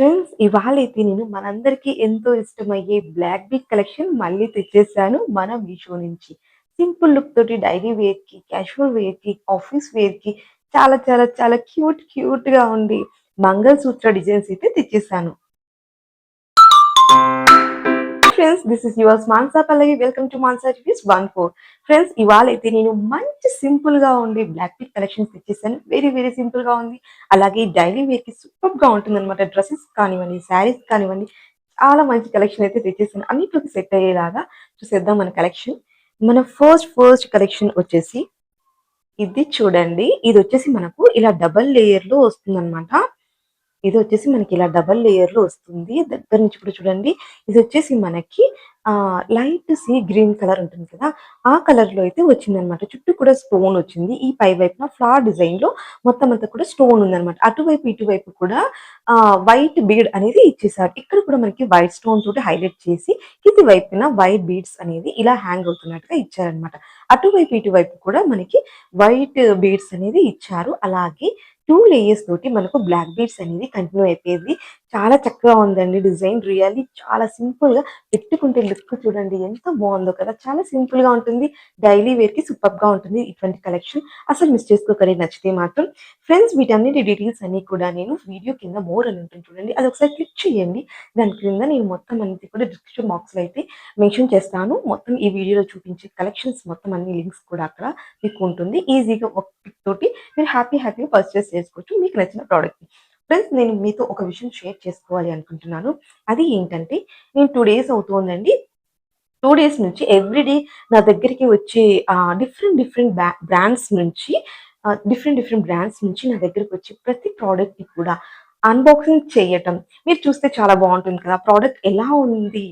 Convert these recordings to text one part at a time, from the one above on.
Friends ఇవాళైతే నేను మనందరికీ ఎంతో ఇష్టమయ్యే బ్లాక్ బీట్ కలెక్షన్ మళ్ళీ తెచ్చేసాను మన మీషో నుంచి. సింపుల్ లుక్ తోటి డైలీ వేర్‌కి, క్యాజువల్ వేర్‌కి, ఆఫీస్ వేర్‌కి చాలా చాలా చాలా క్యూట్‌గా ఉండి మంగళసూత్ర డిజైన్స్ అయితే తెచ్చేసాను. Friends this is yours Manasa Pallavi. Welcome to Manasa reviews 14. Friends ఇవాళైతే నేను మంచి సింపుల్‌గా ఉండే బ్లాక్ బీట్ కలెక్షన్స్ తెచ్చేసాను. వెరీ సింపుల్‌గా ఉంది. అలాగే డైలీ వేర్‌కి సూపర్బ్‌గా ఉంటుందన్నమాట. డ్రెసెస్ కానివ్వండి, శారీస్ కానివ్వండి చాలా మంచి కలెక్షన్ అయితే తెచ్చేసాను. అన్నిట్లోకి సెట్ అయ్యేలాగా చూసేద్దాం మన కలెక్షన్. మన ఫస్ట్ కలెక్షన్ వచ్చేసి ఇది చూడండి. ఇదొచ్చేసి మనకు ఇలా డబుల్ లేయర్‌లో వస్తుందన్నమాట. ఇదొచ్చేసి మనకి ఇలా డబుల్ లేయర్‌లో వస్తుంది. దగ్గర నుంచి కూడా చూడండి. ఇదొచ్చేసి మనకి లైట్ సీ గ్రీన్ కలర్ ఉంటుంది కదా! ఆ కలర్‌లో అయితే వచ్చిందనమాట. చుట్టూ కూడా స్టోన్ వచ్చింది. ఈ పై వైపున ఫ్లవర్ డిజైన్‌లో మొత్తం అంతా కూడా స్టోన్ ఉందనమాట. అటువైపు, ఇటువైపు కూడా వైట్ బీడ్ అనేది ఇచ్చేసారు. ఇక్కడ కూడా మనకి వైట్ స్టోన్ తోటి హైలైట్ చేసి కింది వైపున వైట్ బీడ్స్ అనేది ఇలా హ్యాంగ్ అవుతున్నట్టుగా ఇచ్చారనమాట. అటువైపు, ఇటువైపు కూడా మనకి వైట్ బీడ్స్ అనేది ఇచ్చారు. అలాగే 2 లేయర్స్ తోటి మనకు బ్లాక్ బీడ్స్ అనేది కంటిన్యూ అయిపోయేది. చాలా చక్కగా ఉందండి డిజైన్. రియల్లీ చాలా సింపుల్‌గా పెట్టుకుంటే లుక్ చూడండి ఎంత బావుందో కదా! చాలా సింపుల్‌గా ఉంటుంది. డైలీ వేర్‌కి సూపర్బ్‌గా ఉంటుంది ఇటువంటి కలెక్షన్. అసలు మిస్ చేసుకోకండి నచ్చితే మాత్రం. ఫ్రెండ్స్ వీటన్నిటి డీటెయిల్స్ అన్నీ కూడా నేను వీడియో కింద మోర్ అని ఉంటుంది చూడండి. అదొకసారి క్లిక్ చేయండి. దాని క్రింద నేను మొత్తం అన్నీ కూడా డిస్క్రిప్షన్ బాక్స్‌లో అయితే మెన్షన్ చేస్తాను. మొత్తం ఈ వీడియోలో చూపించే కలెక్షన్స్ మొత్తం అన్ని లింక్స్ కూడా అక్కడ మీకు ఉంటుంది. ఈజీగా ఒక క్లిక్ తోటి మీరు హ్యాపీగా పర్చేస్ చేసుకోవచ్చు మీకు నచ్చిన ప్రోడక్ట్‌ని. ఫ్రెండ్స్ నేను మీతో ఒక విషయం షేర్ చేసుకోవాలి అనుకుంటున్నాను. అది ఏంటంటే నేను 2 డేస్ అవుతోందండి. 2 డేస్ నుంచి ఎవ్రీడే నా దగ్గరికి వచ్చే డిఫరెంట్ బ్రాండ్స్ నుంచి నా దగ్గరకొచ్చే ప్రతి ప్రోడక్ట్‌ని కూడా అన్బాక్సింగ్ చేయటం. మీరు చూస్తే చాలా బావుంటుంది కదా! ప్రోడక్ట్ ఎలా ఉంది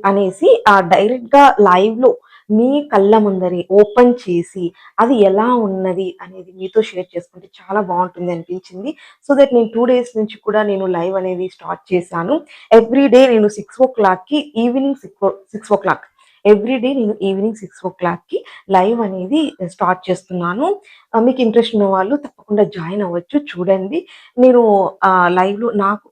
అనేసి డైరెక్ట్‌గా లైవ్‌లో మీ కళ్ళ ముందరే ఓపెన్ చేసి అది ఎలా ఉన్నది అనేది మీతో షేర్ చేసుకుంటే చాలా బావుంటుంది అనిపించింది. సో దట్ నేను 2 డేస్ నుంచి కూడా నేను లైవ్ అనేది స్టార్ట్ చేశాను. ఎవ్రీడే నేను 6:00కి ఈవినింగ్ 6:00 ఎవ్రీడే నేను ఈవినింగ్ 6:00కి లైవ్ అనేది స్టార్ట్ చేస్తున్నాను. మీకు ఇంట్రెస్ట్ ఉన్న వాళ్ళు తప్పకుండా జాయిన్ అవ్వచ్చు. చూడండి. నేను లైవ్‌లో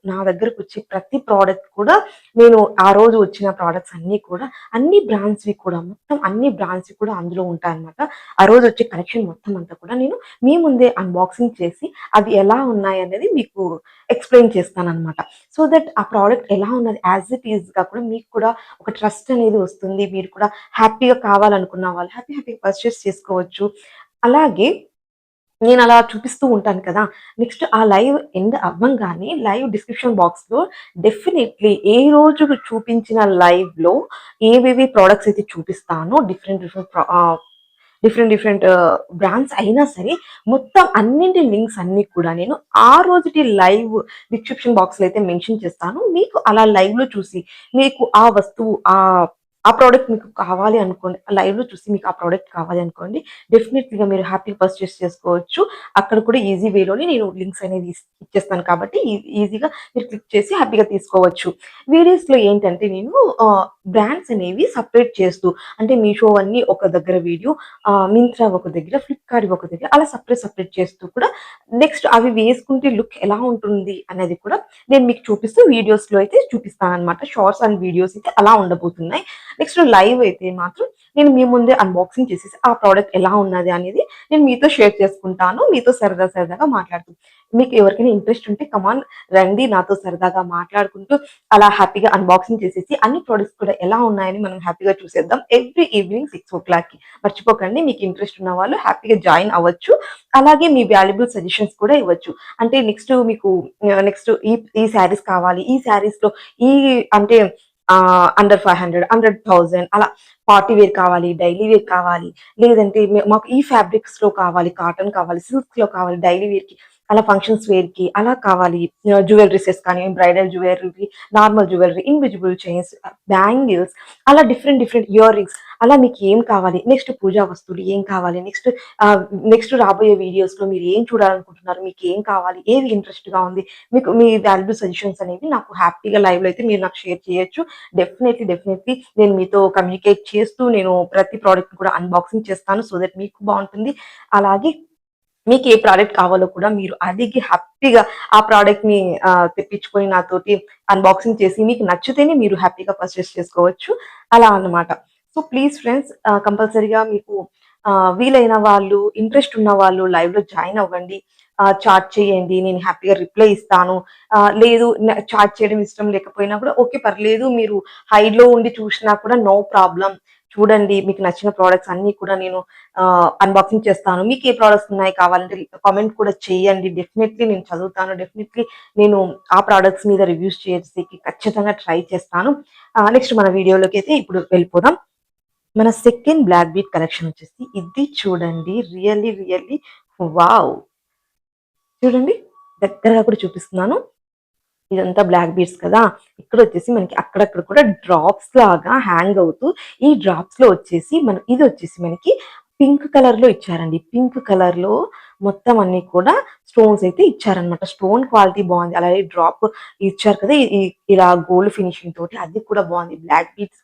నా దగ్గరకొచ్చే ప్రతి ప్రోడక్ట్ కూడా నేను ఆ రోజు వచ్చిన ప్రొడక్ట్స్ అన్నీ కూడా అన్ని బ్రాండ్స్‌వి కూడా మొత్తం అన్ని బ్రాండ్స్‌వి కూడా అందులో ఉంటాయన్నమాట. ఆ రోజు వచ్చే కలెక్షన్ మొత్తం అంతా కూడా నేను మీ ముందే అన్బాక్సింగ్ చేసి అవి ఎలా ఉన్నాయనేది మీకు ఎక్స్‌ప్లెయిన్ చేస్తానన్నమాట. సో దట్ ఆ ప్రోడక్ట్ ఎలా ఉన్నది యాస్ ఇట్ ఈస్‌గా కూడా మీకు కూడా ఒక ట్రస్ట్ అనేది వస్తుంది. మీరు కూడా హ్యాపీగా కావాలనుకున్న వాళ్ళు హ్యాపీగా పర్చేస్ చేసుకోవచ్చు. అలాగే నేనలా చూపిస్తూ ఉంటాను కదా! నెక్స్ట్ ఆ లైవ్ ఎండ్ అవ్వంగానే లైవ్ డిస్క్రిప్షన్ బాక్స్‌లో డెఫినైట్‌లీ ఏ రోజు చూపించిన లైవ్‌లో ఏవేవి ప్రొడక్ట్స్ అయితే చూపిస్తానో డిఫరెంట్ బ్రాండ్స్ అయినా సరే మొత్తం అన్నింటి లింక్స్ అన్నీ కూడా నేను ఆ రోజుటి లైవ్ డిస్క్రిప్షన్ బాక్స్‌లో అయితే మెన్షన్ చేస్తాను. మీకు అలా లైవ్‌లో చూసి మీకు ఆ వస్తువు ఆ ప్రొడక్ట్ మీకు కావాలి అనుకోండి. లైవ్‌లో చూసి మీకు ఆ ప్రొడక్ట్ కావాలి అనుకోండి. డెఫినెట్‌లీగా మీరు హ్యాపీగా పర్చేస్ చేసుకోవచ్చు. అక్కడ కూడా ఈజీ వేలోనే నేను లింక్స్ అనేది ఇచ్చేస్తాను కాబట్టి ఈజీగా మీరు క్లిక్ చేసి హ్యాపీగా తీసుకోవచ్చు. వీడియోస్‌లో ఏంటంటే నేను బ్రాండ్స్ అనేవి సెపరేట్ చేస్తూ అంటే మీషో అన్నీ ఒక దగ్గర వీడియో, మింత్రా ఒక దగ్గర, ఫ్లిప్‌కార్ట్ ఒక దగ్గర అలా సెపరేట్ చేస్తూ కూడా నెక్స్ట్ అవి వేసుకుంటే లుక్ ఎలా ఉంటుంది అనేది కూడా నేను మీకు చూపిస్తూ వీడియోస్‌లో అయితే చూపిస్తాననమాట. షార్ట్స్ అండ్ వీడియోస్ అయితే అలా ఉండబోతున్నాయి. నెక్స్ట్ లైవ్ అయితే మాత్రం నేను మీ ముందే అన్బాక్సింగ్ చేసేసి ఆ ప్రోడక్ట్ ఎలా ఉన్నది అనేది నేను మీతో షేర్ చేసుకుంటాను. మీతో సరదాగా మాట్లాడుతూ. మీకు ఎవరికైనా ఇంట్రెస్ట్ ఉంటే కమాన్ రండి నాతో సరదాగా మాట్లాడుకుంటూ అలా హ్యాపీగా అన్బాక్సింగ్ చేసేసి అన్ని ప్రొడక్ట్స్ కూడా ఎలా ఉన్నాయని మనం హ్యాపీగా చూసేద్దాం. ఎవ్రీ ఈవినింగ్ 6:00కి మర్చిపోకండి. మీకు ఇంట్రెస్ట్ ఉన్న వాళ్ళు హ్యాపీగా జాయిన్ అవ్వచ్చు. అలాగే మీ వాల్యుబుల్ సజెషన్స్ కూడా ఇవ్వచ్చు. అంటే నెక్స్ట్ మీకు నెక్స్ట్ ఈ శారీస్ కావాలి. ఈ శారీస్‌లో ఈ అంటే అండర్ 500, 100,000 అలా పార్టీ వేర్ కావాలి, డైలీ వేర్ కావాలి. లేదంటే మాకు ఈ ఫ్యాబ్రిక్స్‌లో కావాలి, కాటన్ కావాలి, సిల్క్స్‌లో కావాలి డైలీ వేర్‌కి. అలా ఫంక్షన్స్ వేర్‌కి అలా కావాలి. జ్యువెలరీ సెట్స్ కానీ, bridal jewellery, normal jewellery, invisible chains, bangles అలా డిఫరెంట్ ఇయర్ రింగ్స్ అలా మీకు ఏం కావాలి? నెక్స్ట్ పూజా వస్తువులు ఏం కావాలి? నెక్స్ట్ రాబోయే వీడియోస్‌లో మీరు ఏం చూడాలనుకుంటున్నారు? మీకు ఏం కావాలి? ఏది ఇంట్రెస్ట్‌గా ఉంది? మీకు మీ వాల్యుబుల్ సజెషన్స్ అనేవి నాకు హ్యాపీగా లైవ్‌లో అయితే మీరు నాకు షేర్ చేయొచ్చు. డెఫినైట్‌లీ నేను మీతో కమ్యూనికేట్ చేస్తూ నేను ప్రతి ప్రొడక్ట్‌ని కూడా అన్బాక్సింగ్ చేస్తాను. సో దట్ మీకు బావుంటుంది. అలాగే మీకు ఏ ప్రోడక్ట్ కావాలో కూడా మీరు అడిగి హ్యాపీగా ఆ ప్రోడక్ట్‌ని తెప్పించుకొని నాతోటి అన్బాక్సింగ్ చేసి మీకు నచ్చితేనే మీరు హ్యాపీగా పర్చేస్ చేసుకోవచ్చు. అలా అన్నమాట. సో, ప్లీజ్ ఫ్రెండ్స్ కంపల్సరీగా మీకు వీలైన వాళ్ళు, ఇంట్రెస్ట్ ఉన్న వాళ్ళు లైవ్‌లో జాయిన్ అవ్వండి. చాట్ చేయండి. నేను హ్యాపీగా రిప్లై ఇస్తాను. లేదు చాట్ చేయడం ఇష్టం లేకపోయినా కూడా ఓకే పర్లేదు. మీరు హైడ్‌లో ఉండి చూషినా కూడా నో ప్రాబ్లమ్. చూడండి మీకు నచ్చిన ప్రొడక్ట్స్ అన్నీ కూడా నేను అన్బాక్సింగ్ చేస్తాను. మీకు ఏ ప్రొడక్ట్స్ ఉన్నాయి కావాలంటే కామెంట్ కూడా చేయండి. డెఫినైట్‌లీ నేను చదువుతాను. డెఫినైట్‌లీ నేను ఆ ప్రొడక్ట్స్ మీద రివ్యూస్ చేసేకి ఖచ్చితంగా ట్రై చేస్తాను. నెక్స్ట్ మన వీడియోలోకైతే ఇప్పుడు వెళ్ళిపోదాం. మన సెకండ్ బ్లాక్ బీట్ కలెక్షన్ వచ్చేసి ఇది చూడండి. Really wow! చూడండి దగ్గరగా కూడా చూపిస్తున్నాను. ఇదంతా బ్లాక్ బీడ్స్ కదా! ఇక్కడొచ్చేసి మనకి అక్కడక్కడ కూడా డ్రాప్స్ లాగా హ్యాంగ్ అవుతూ, ఈ డ్రాప్స్‌లో వచ్చేసి ఇదొచ్చేసి మనకి పింక్ కలర్‌లో ఇచ్చారండి. పింక్ కలర్‌లో మొత్తం అన్నీ కూడా స్టోన్స్ అయితే ఇచ్చారనమాట. స్టోన్ క్వాలిటీ బావుంది. అలాగే డ్రాప్ ఇచ్చారు కదా! ఇలా గోల్డ్ ఫినిషింగ్ తోటి అది కూడా బావుంది. బ్లాక్ బీడ్స్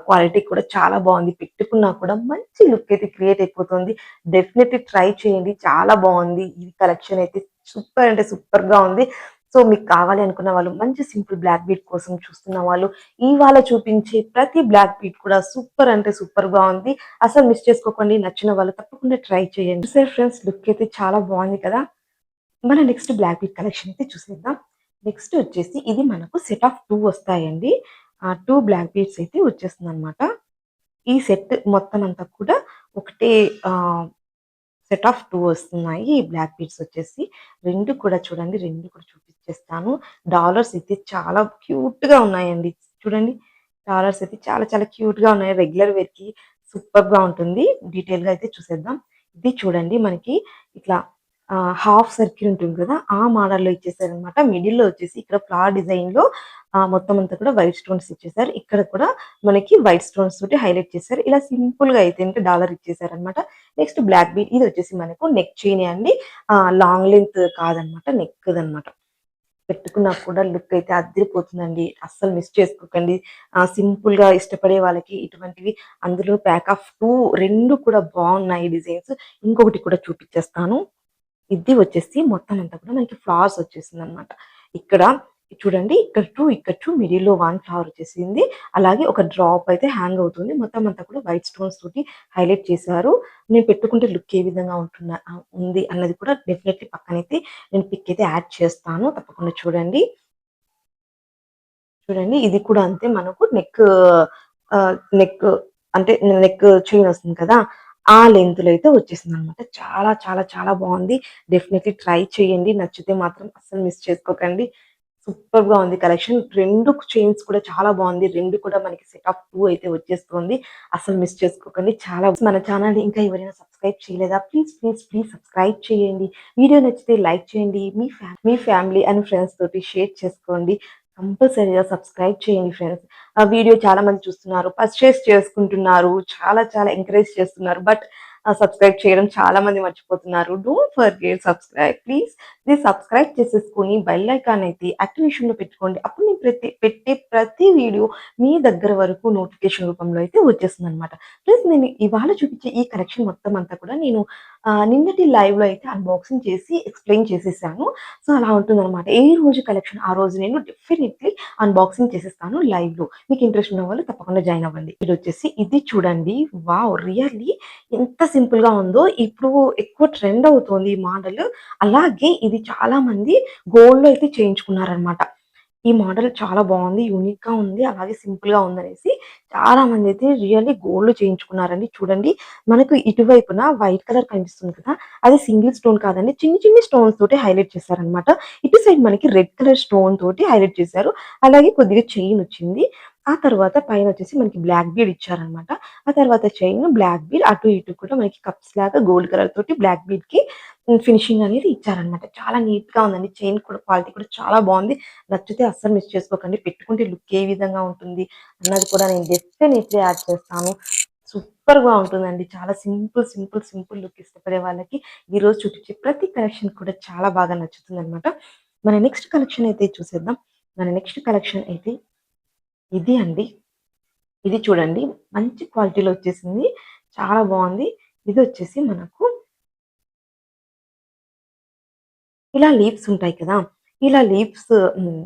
క్వాలిటీ కూడా చాలా బావుంది. పెట్టుకున్నా కూడా మంచి లుక్ అయితే క్రియేట్ అయిపోతుంది. డెఫినెట్‌లీ ట్రై చేయండి. చాలా బావుంది. ఈ కలెక్షన్ అయితే సూపర్ అంటే సూపర్‌గా ఉంది. సో, మీకు కావాలి అనుకున్న వాళ్ళు మంచి సింపుల్ బ్లాక్ బీట్ కోసం చూస్తున్న వాళ్ళు, ఇవాళ చూపించే ప్రతి బ్లాక్ బీట్ కూడా సూపర్ అంటే సూపర్‌గా ఉంది. అసలు మిస్ చేసుకోకండి. నచ్చిన వాళ్ళు తప్పకుండా ట్రై చేయండి. చూసారు ఫ్రెండ్స్ లుక్ అయితే చాలా బాగుంది కదా! మన నెక్స్ట్ బ్లాక్ బీట్ కలెక్షన్ అయితే చూసేద్దాం. నెక్స్ట్ వచ్చేసి ఇది మనకు సెట్ ఆఫ్ 2 వస్తాయండి. 2 బ్లాక్ బీట్స్ అయితే వచ్చేస్తుందన్నమాట. ఈ సెట్ మొత్తం అంతా కూడా ఒకటే ఆహ్ సెట్ ఆఫ్ 2 వస్తున్నాయి. ఈ బ్లాక్ బీడ్స్ వచ్చేసి 2 కూడా చూడండి. 2 కూడా చూపించేస్తాను. డాలర్స్ అయితే చాలా క్యూట్‌గా ఉన్నాయండి. చూడండి. డాలర్స్ అయితే చాలా క్యూట్‌గా ఉన్నాయి. రెగ్యులర్ వేర్‌కి సూపర్‌గా ఉంటుంది. డీటెయిల్‌గా అయితే చూసేద్దాం. ఇది చూడండి మనకి ఇట్లా హాఫ్ సర్కిల్ ఉంటుంది కదా! ఆ మోడల్‌లో ఇచ్చేసారనమాట. మిడిల్‌లో వచ్చేసి ఇక్కడ ఫ్లవర్ డిజైన్‌లో మొత్తం అంతా కూడా వైట్ స్టోన్స్ ఇచ్చేసారు. ఇక్కడ కూడా మనకి వైట్ స్టోన్స్ తోటి హైలైట్ చేశారు. ఇలా సింపుల్‌గా అయితే ఇంక డాలర్ ఇచ్చేసారనమాట. నెక్స్ట్ బ్లాక్ బీడ్ ఇదొచ్చేసి మనకు నెక్ చైనే అండి. లాంగ్ లెంత్ కాదనమాట. నెక్‌దనమాట. పెట్టుకున్నా కూడా లుక్ అయితే అద్దిరిపోతుందండి. అస్సలు మిస్ చేసుకోకండి. సింపుల్‌గా ఇష్టపడే వాళ్ళకి ఇటువంటివి అందులో ప్యాక్ ఆఫ్ 2 కూడా బావున్నాయి డిజైన్స్. ఇంకొకటి కూడా చూపిచ్చేస్తాను. ఇది వచ్చేసి మొత్తం అంతా కూడా మనకి ఫ్లవర్స్ వచ్చేసిందనమాట. ఇక్కడ చూడండి ఇక్కడ 2 ఇక్కడ 2 మిడిల్‌లో 1 ఫ్లవర్ వచ్చేసింది. అలాగే ఒక డ్రాప్ అయితే హ్యాంగ్ అవుతుంది. మొత్తం అంతా కూడా వైట్ స్టోన్స్ తోటి హైలైట్ చేశారు. నేను పెట్టుకుంటే లుక్ ఏ విధంగా ఉంది అన్నది కూడా డెఫినైట్‌లీ పక్కనైతే నేను పిక్ అయితే యాడ్ చేస్తాను. తప్పకుండా చూడండి. చూడండి ఇది కూడా అంతే మనకు నెక్ అంటే నెక్ చైన్ వస్తుంది కదా! ఆ లెంగ్త్‌లో అయితే వచ్చేసిందనమాట. చాలా బావుంది. డెఫినైట్‌లీ ట్రై చేయండి. నచ్చితే మాత్రం అస్సలు మిస్ చేసుకోకండి. సూపర్‌గా ఉంది కలెక్షన్. 2 చైన్స్ కూడా చాలా బావుంది. 2 కూడా మనకి సెట్ ఆఫ్ 2 అయితే వచ్చేస్తుంది. అసలు మిస్ చేసుకోకండి. మన ఛానెల్‌ని ఇంకా ఎవరైనా సబ్స్క్రైబ్ చేయలేదా? ప్లీజ్ సబ్స్క్రైబ్ చేయండి. వీడియో నచ్చితే లైక్ చేయండి. మీ ఫ్యామిలీ అండ్ ఫ్రెండ్స్ తోటి షేర్ చేసుకోండి. కంపల్సరీగా సబ్స్క్రైబ్ చేయండి ఫ్రెండ్స్. ఆ వీడియో చాలా మంది చూస్తున్నారు. పర్చేస్ చేసుకుంటున్నారు. చాలా ఎంకరేజ్ చేస్తున్నారు. బట్ సబ్స్క్రైబ్ చేయడం చాలా మంది మర్చిపోతున్నారు. డోంట్ ఫర్గెట్ ప్లీజ్ సబ్స్క్రైబ్ చేసేసుకొని బెల్ ఐకాన్ అయితే యాక్టివేషన్‌లో పెట్టుకోండి. అప్పుడు నేను పెట్టే ప్రతి వీడియో మీ దగ్గర వరకు నోటిఫికేషన్ రూపంలో అయితే వచ్చేస్తుందనమాట. ప్లస్ నేను ఇవాళ చూపించే ఈ కలెక్షన్ మొత్తం అంతా కూడా నేను నిన్నటి లైవ్‌లో అయితే అన్బాక్సింగ్ చేసి ఎక్స్‌ప్లెయిన్ చేసేసాను. సో, అలా ఉంటుందనమాట. ఏ రోజు కలెక్షన్ ఆ రోజు నేను డెఫినైట్‌లీ అన్బాక్సింగ్ చేసేస్తాను లైవ్‌లో. మీకు ఇంట్రెస్ట్ ఉన్న వాళ్ళు తప్పకుండా జాయిన్ అవ్వండి. ఇదొచ్చేసి ఇది చూడండి. వావ్! రియల్లీ ఎంత సింపుల్‌గా ఉందో. ఇప్పుడు ఎక్కువ ట్రెండ్ అవుతోంది ఈ మోడల్. అలాగే ఇది చాలా మంది గోల్డ్‌లో అయితే చేయించుకున్నారనమాట. ఈ మోడల్ చాలా బావుంది. యూనిక్‌గా ఉంది. అలాగే సింపుల్‌గా ఉందనేసి చాలా మందైతే రియల్లీ గోల్డ్‌లో చేయించుకున్నారండి. చూడండి మనకు ఇటువైపున వైట్ కలర్ కనిపిస్తుంది కదా! అది సింగిల్ స్టోన్ కాదండి. చిన్ని స్టోన్స్ తోటి హైలైట్ చేశారనమాట. ఇటు సైడ్ మనకి రెడ్ కలర్ స్టోన్ తోటి హైలైట్ చేశారు. అలాగే కొద్దిగా చైన్ వచ్చింది. ఆ తర్వాత పైనొచ్చేసి మనకి బ్లాక్ బీడ్ ఇచ్చారనమాట. ఆ తర్వాత చైన్, బ్లాక్ బీడ్ అటు ఇటు కూడా మనకి కప్స్ లాగా గోల్డ్ కలర్ తోటి బ్లాక్ బీడ్‌కి ఫినిషింగ్ అనేది ఇచ్చారనమాట. చాలా నీట్‌గా ఉందండి. చైన్ కూడా క్వాలిటీ కూడా చాలా బావుంది. నచ్చితే అస్సలు మిస్ చేసుకోకండి. పెట్టుకుంటే లుక్ ఏ విధంగా ఉంటుంది అన్నది కూడా నేను డెఫినెట్‌లీ యాడ్ చేస్తాను. సూపర్‌గా ఉంటుందండి. చాలా సింపుల్ లుక్ ఇష్టపడే వాళ్ళకి ఈరోజు చూపించే ప్రతి కలెక్షన్ కూడా చాలా బాగా నచ్చుతుందనమాట. మన నెక్స్ట్ కలెక్షన్ అయితే చూసేద్దాం. మన నెక్స్ట్ కలెక్షన్ అయితే ఇది అండి. ఇది చూడండి మంచి క్వాలిటీలో వచ్చేసింది. చాలా బావుంది. ఇదొచ్చేసి మనకు ఇలా లీవ్స్ ఉంటాయి కదా! ఇలా లీవ్స్ హ్మ్.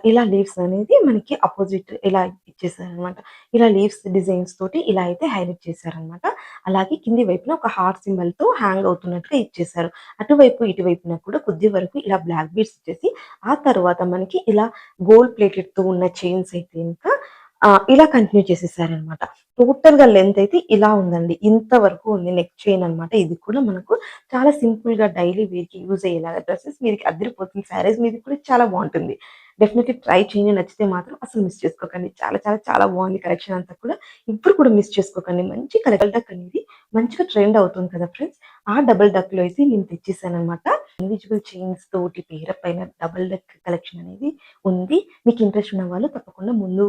ఇలా లీవ్స్ అనేది మనకి అపోజిట్ ఇలా ఇచ్చేసారనమాట. ఇలా లీవ్స్ డిజైన్స్ తోటి ఇలా అయితే హైలైట్ చేశారనమాట. అలాగే కింది వైపున ఒక హార్ట్ సింబల్‌తో హ్యాంగ్ అవుతున్నట్టుగా ఇచ్చేసారు. అటువైపు, ఇటువైపున కూడా కొద్ది వరకు ఇలా బ్లాక్ బీడ్స్ ఇచ్చేసి, ఆ తర్వాత మనకి ఇలా గోల్డ్ ప్లేటెడ్‌తో ఉన్న చైన్స్ అయితే ఇంకా ఇలా కంటిన్యూ చేసేసారనమాట. టోటల్‌గా లెంత్ అయితే ఇలా ఉందండి. ఇంత వరకు ఉంది నెక్ చైన్ అనమాట. ఇది కూడా మనకు చాలా సింపుల్‌గా డైలీ వేర్‌కి యూజ్ అయ్యేలాగా డ్రెసెస్ మీదకి అదిరిపోతుంది. శారీస్ మీదకి కూడా చాలా బావుంటుంది. డెఫినెట్‌లీ ట్రై చేయండి. నచ్చితే మాత్రం అసలు మిస్ చేసుకోకండి. చాలా చాలా చాలా బావుంది కలెక్షన్ అంతా కూడా. ఇప్పుడు కూడా మిస్ చేసుకోకండి. మంచి డబుల్ డక్ అనేది మంచిగా ట్రెండ్ అవుతుంది కదా ఫ్రెండ్స్! ఆ డబుల్ డక్‌లో అయితే నేను తెచ్చేసాననమాట. ఇండివిడ్యువల్ చైన్స్ తోటి పేరప్ అయిన డబుల్ డక్ కలెక్షన్ అనేది ఉంది. మీకు ఇంట్రెస్ట్ ఉన్న వాళ్ళు తప్పకుండా ముందు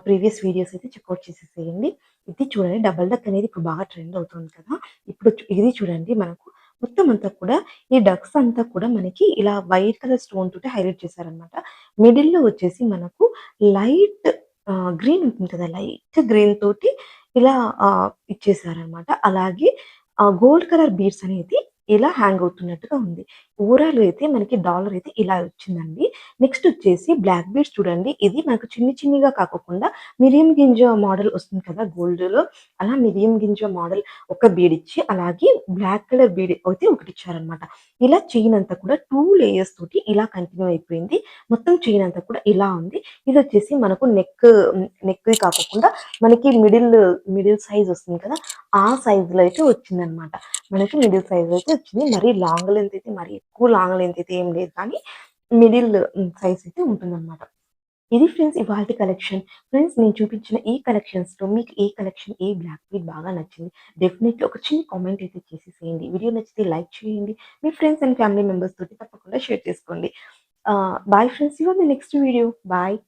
ప్రీవియస్ వీడియోస్ అయితే చెక్‌ఔట్ చేసేసేయండి. ఇది చూడండి డబుల్ డక్ అనేది ఇప్పుడు బాగా ట్రెండ్ అవుతుంది కదా! ఇప్పుడు ఇది చూడండి మనకు మొత్తం అంతా కూడా ఈ డక్స్ అంతా కూడా మనకి ఇలా వైట్ కలర్ స్టోన్ తోటి హైలైట్ చేశారనమాట. మిడిల్‌లో వచ్చేసి మనకు లైట్ గ్రీన్ ఉంటుంది కదా! లైట్ గ్రీన్ తోటి ఇలా ఇచ్చేసారనమాట. అలాగే గోల్డ్ కలర్ బీడ్స్ అనేది ఇలా హ్యాంగ్ అవుతున్నట్టుగా ఉంది. ఓవరాల్‌గా అయితే మనకి డాలర్ అయితే ఇలా వచ్చిందండి. నెక్స్ట్ వచ్చేసి బ్లాక్ బీడ్స్ చూడండి. ఇది మనకు చిన్ని చిన్నిగా కాకోకుండా మిరియం గింజ మోడల్ వస్తుంది కదా! గోల్డ్‌లో అలా మిరియం గింజ మోడల్ ఒక బీడ్ ఇచ్చి, అలాగే బ్లాక్ కలర్ బీడ్ అయితే ఒకటిచ్చారనమాట. ఇలా చైన్ అంతా కూడా 2 లేయర్స్ తోటి ఇలా కంటిన్యూ అయిపోయింది. మొత్తం చైన్ అంతా కూడా ఇలా ఉంది. ఇదొచ్చేసి మనకు నెక్‌ది కాకోకుండా మనకి మిడిల్ సైజ్ వస్తుంది కదా! ఆ సైజ్‌లో అయితే వచ్చిందనమాట. మనకి మిడిల్ సైజ్‌లో అయితే వచ్చింది. మరీ లాంగ్ లెంత్ అయితే మరీ ఎక్కువ లాంగ్ లెంత్ అయితే ఏం లేదు కానీ మిడిల్ సైజ్ అయితే ఉంటుందనమాట. ఇది ఫ్రెండ్స్ ఇవాల్టి కలెక్షన్. ఫ్రెండ్స్ నేను చూపించిన ఈ కలెక్షన్స్‌లో మీకు ఏ కలెక్షన్, ఏ బ్లాక్ బీడ్ బాగా నచ్చింది? డెఫినెట్‌లీ ఒక చిన్న కామెంట్ అయితే చేసేసేయండి. వీడియో నచ్చితే లైక్ చేయండి. మీ ఫ్రెండ్స్ అండ్ ఫ్యామిలీ మెంబర్స్ తోటి తప్పకుండా షేర్ చేసుకోండి. Bye friends. See you on the next video. Bye.